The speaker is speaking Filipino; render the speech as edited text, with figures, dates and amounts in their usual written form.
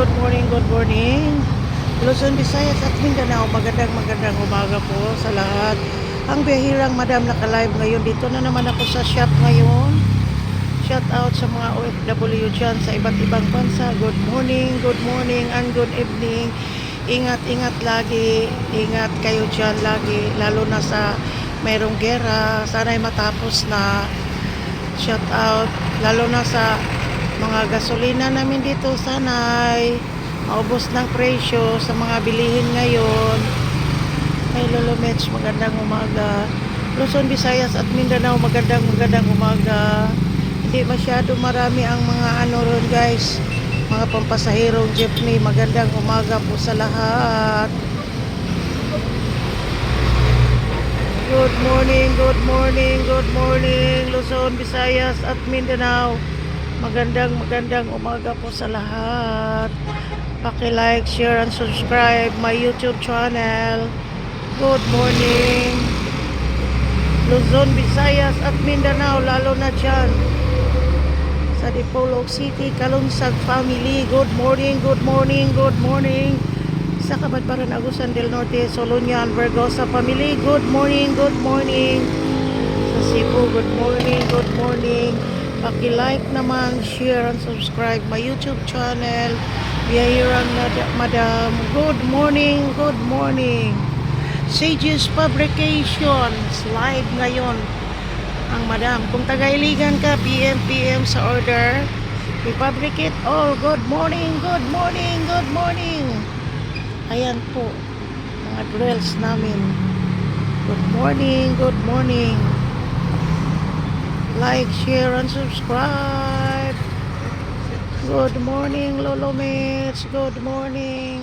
good morning, good morning. Luzon, Visayas at Mindanao, magandang umaga po sa lahat. Ang bihirang madam naka-live ngayon. Dito na naman ako sa shop ngayon. Shout out sa mga OFW dyan sa iba't ibang bansa. Good morning, and good evening. Ingat lagi. Ingat kayo dyan lagi. Lalo na sa mayroong gera. Sana'y matapos na. Shout out. Lalo na sa mga gasolina namin dito, sana'y maubos ng presyo sa mga bilihin ngayon. Hey Lolo Mets, magandang umaga. Luzon, Visayas at Mindanao, magandang umaga. Hindi masyado marami ang mga ron guys, mga pampasahirong jeepney. Magandang umaga po sa lahat. Good morning, Luzon, Visayas at Mindanao. Magandang umaga po sa lahat. Paki-like, share, and subscribe my YouTube channel. Good morning, Luzon, Visayas at Mindanao, lalo na dyan sa Dipolog City, Kalunsag family. Good morning. Sa Kabadbaran, Agusan del Norte, Solonian, Vergosa family. Good morning. Sa Cebu, good morning. Paki-like naman, share, and subscribe my YouTube channel. Biyahirang Madam. Good morning. Sages Fabrications live ngayon ang Madam. Kung taga-iligan ka, PM sa order. We fabricate all. Good morning. Ayan po, mga drills namin. Good morning. Like, share, and subscribe. Good morning, Lolo Mets. Good morning.